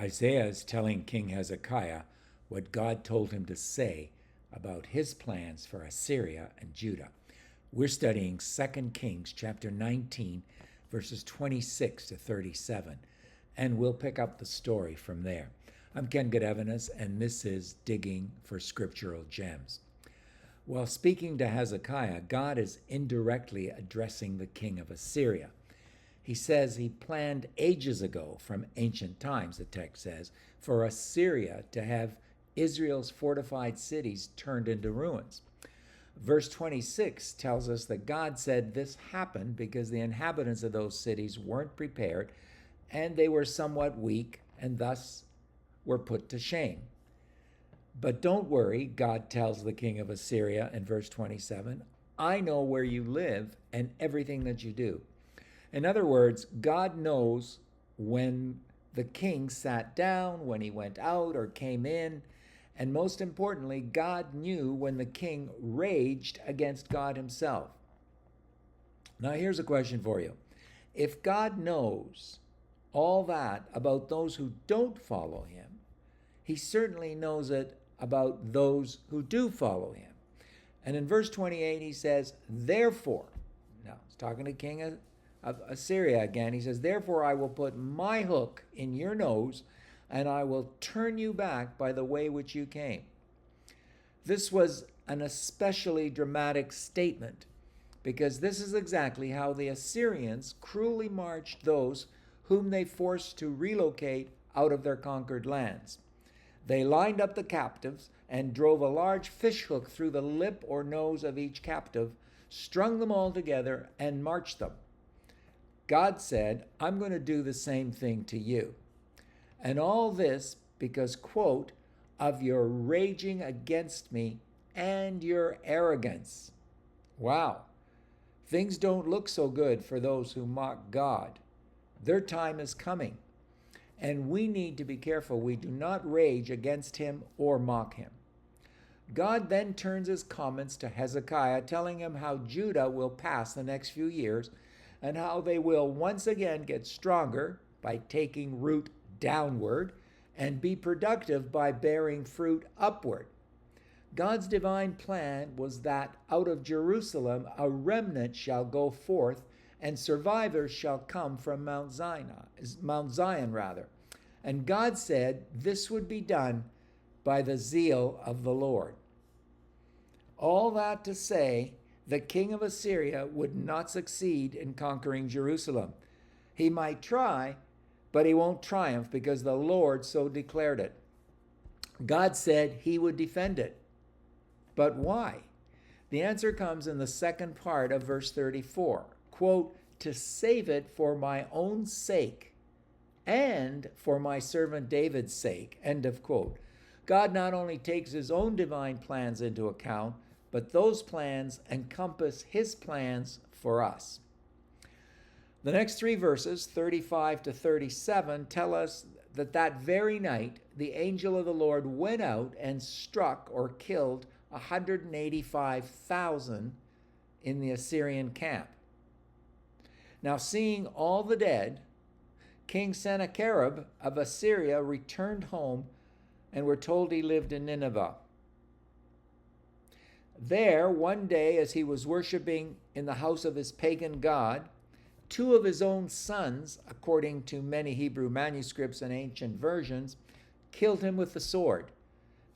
Isaiah is telling King Hezekiah what God told him to say about his plans for Assyria and Judah. We're studying 2 Kings chapter 19, verses 26 to 37, and we'll pick up the story from there. I'm Ken Godevanis, and this is Digging for Scriptural Gems. While speaking to Hezekiah, God is indirectly addressing the king of Assyria. He says he planned ages ago, from ancient times, the text says, for Assyria to have Israel's fortified cities turned into ruins. Verse 26 tells us that God said this happened because the inhabitants of those cities weren't prepared and they were somewhat weak and thus were put to shame. But don't worry, God tells the king of Assyria in verse 27, I know where you live and everything that you do. In other words, God knows when the king sat down, when he went out or came in, and most importantly, God knew when the king raged against God himself. Now, here's a question for you. If God knows all that about those who don't follow him, he certainly knows it about those who do follow him. And in verse 28, he says, therefore, now he's talking to King of Assyria again, he says, therefore I will put my hook in your nose, and I will turn you back by the way which you came. This was an especially dramatic statement, because this is exactly how the Assyrians cruelly marched those whom they forced to relocate out of their conquered lands. They lined up the captives and drove a large fishhook through the lip or nose of each captive, strung them all together, and marched them. God said, I'm going to do the same thing to you. And all this because, quote, of your raging against me and your arrogance. Wow. Things don't look so good for those who mock God. Their time is coming. And we need to be careful we do not rage against him or mock him. God then turns his comments to Hezekiah, telling him how Judah will pass the next few years and how they will once again get stronger by taking root downward and be productive by bearing fruit upward. God's divine plan was that out of Jerusalem a remnant shall go forth and survivors shall come from Mount Zion. And God said this would be done by the zeal of the Lord. All that to say, the king of Assyria would not succeed in conquering Jerusalem. He might try, but he won't triumph because the Lord so declared it. God said he would defend it. But why? The answer comes in the second part of verse 34. Quote, to save it for my own sake and for my servant David's sake, end of quote. God not only takes his own divine plans into account, but those plans encompass his plans for us. The next three verses, 35 to 37, tell us that very night the angel of the Lord went out and struck or killed 185,000 in the Assyrian camp. Now, seeing all the dead, King Sennacherib of Assyria returned home, and we're told he lived in Nineveh. There, one day, as he was worshiping in the house of his pagan god, two of his own sons, according to many Hebrew manuscripts and ancient versions, killed him with the sword,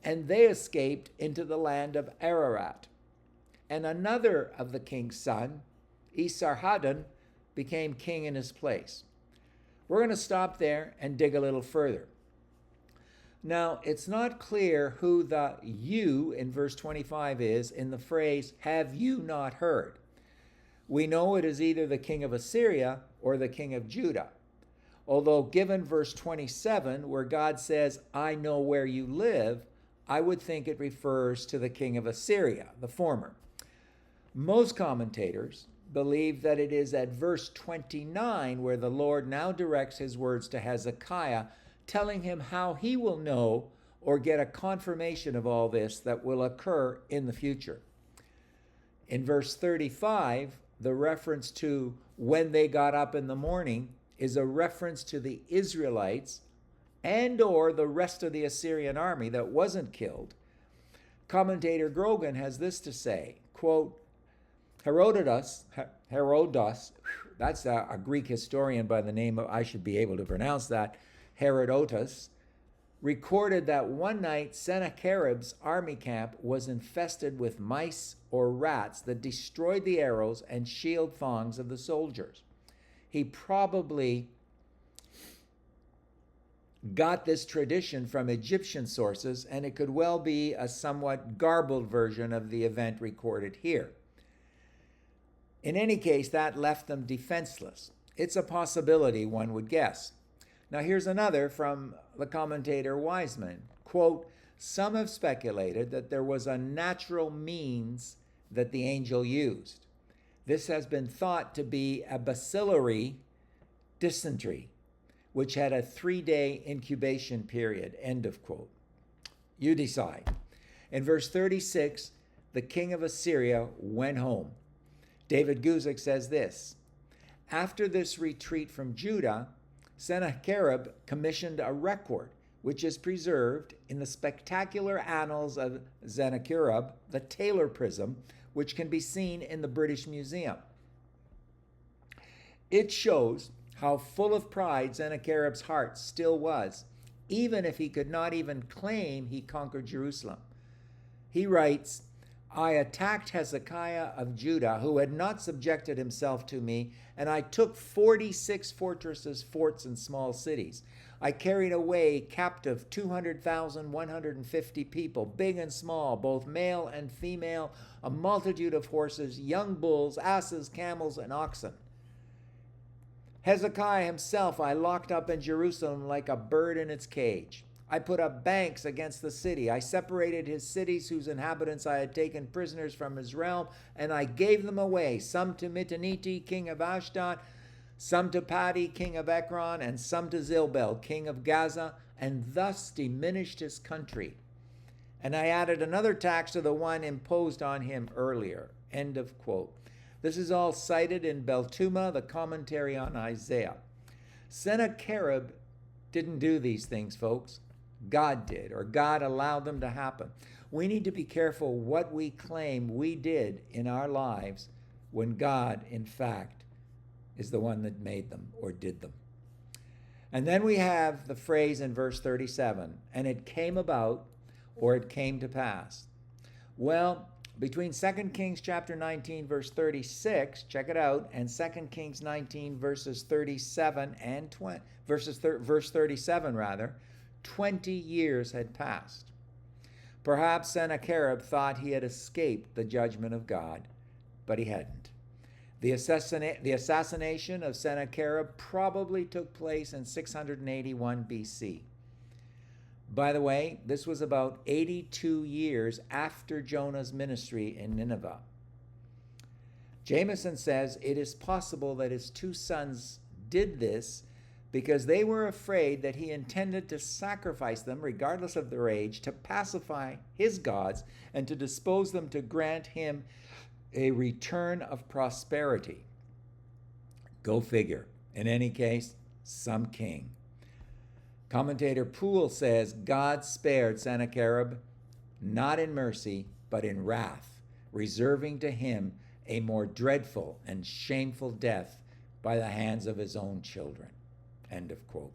and they escaped into the land of Ararat. And another of the king's son, Esarhaddon, became king in his place. We're going to stop there and dig a little further. Now, it's not clear who the you in verse 25 is in the phrase, have you not heard? We know it is either the king of Assyria or the king of Judah. Although given verse 27, where God says, I know where you live, I would think it refers to the king of Assyria, the former. Most commentators believe that it is at verse 29 where the Lord now directs his words to Hezekiah, telling him how he will know or get a confirmation of all this that will occur in the future. In verse 35, the reference to when they got up in the morning is a reference to the Israelites and or the rest of the Assyrian army that wasn't killed, commentator Grogan has this to say, quote, Herodotus, that's a Greek historian by the name of, I should be able to pronounce that, Herodotus, recorded that one night Sennacherib's army camp was infested with mice or rats that destroyed the arrows and shield thongs of the soldiers. He probably got this tradition from Egyptian sources, and it could well be a somewhat garbled version of the event recorded here. In any case, that left them defenseless. It's a possibility, one would guess. Now here's another from the commentator Wiseman. Quote, some have speculated that there was a natural means that the angel used. This has been thought to be a bacillary dysentery, which had a 3-day incubation period, end of quote. You decide. In verse 36, the king of Assyria went home. David Guzik says this, after this retreat from Judah, Sennacherib commissioned a record, which is preserved in the spectacular annals of Sennacherib, the Taylor Prism, which can be seen in the British Museum. It shows how full of pride Sennacherib's heart still was, even if he could not even claim he conquered Jerusalem. He writes, I attacked Hezekiah of Judah, who had not subjected himself to me, and I took 46 fortresses, forts, and small cities. I carried away captive 200,150 people, big and small, both male and female, a multitude of horses, young bulls, asses, camels, and oxen. Hezekiah himself I locked up in Jerusalem like a bird in its cage. I put up banks against the city. I separated his cities whose inhabitants I had taken prisoners from his realm, and I gave them away, some to Mitaniti, king of Ashdod, some to Padi, king of Ekron, and some to Zilbel, king of Gaza, and thus diminished his country. And I added another tax to the one imposed on him earlier. End of quote. This is all cited in Beltuma, the commentary on Isaiah. Sennacherib didn't do these things, folks. God did, or God allowed them to happen. We need to be careful what we claim we did in our lives when God, in fact, is the one that made them or did them. And then we have the phrase in verse 37, and it came about, or it came to pass. Well, between 2 Kings chapter 19, verse 36, check it out, and 2 Kings 19, verses 37 and 20, verse 37 rather, 20 years had passed. Perhaps Sennacherib thought he had escaped the judgment of God, but he hadn't. The assassination of Sennacherib probably took place in 681 BC. By the way, this was about 82 years after Jonah's ministry in Nineveh. Jameson says it is possible that his two sons did this because they were afraid that he intended to sacrifice them, regardless of their age, to pacify his gods and to dispose them to grant him a return of prosperity. Go figure. In any case, some king. Commentator Poole says God spared Sennacherib not in mercy, but in wrath, reserving to him a more dreadful and shameful death by the hands of his own children. End of quote.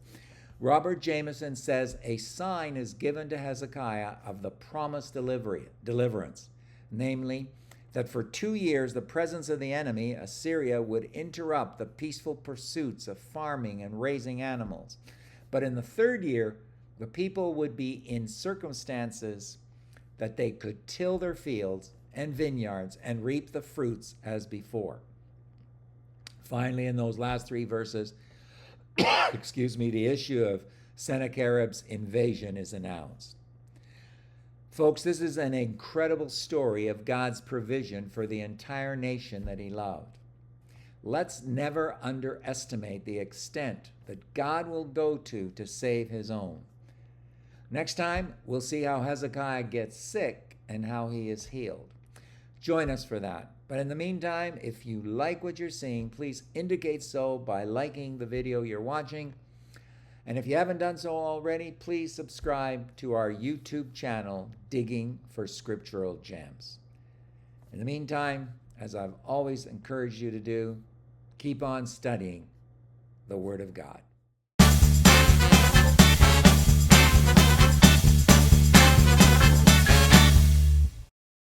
Robert Jameson says a sign is given to Hezekiah of the promised deliverance, namely that for 2 years the presence of the enemy, Assyria, would interrupt the peaceful pursuits of farming and raising animals. But in the 3rd year, the people would be in circumstances that they could till their fields and vineyards and reap the fruits as before. Finally, in those last 3 verses, the issue of Sennacherib's invasion is announced. Folks, this is an incredible story of God's provision for the entire nation that he loved. Let's never underestimate the extent that God will go to save his own. Next time, we'll see how Hezekiah gets sick and how he is healed. Join us for that. But in the meantime, if you like what you're seeing, please indicate so by liking the video you're watching And if you haven't done so already, please subscribe to our YouTube channel, Digging for Scriptural Gems. In the meantime, as I've always encouraged you to do, keep on studying the Word of God.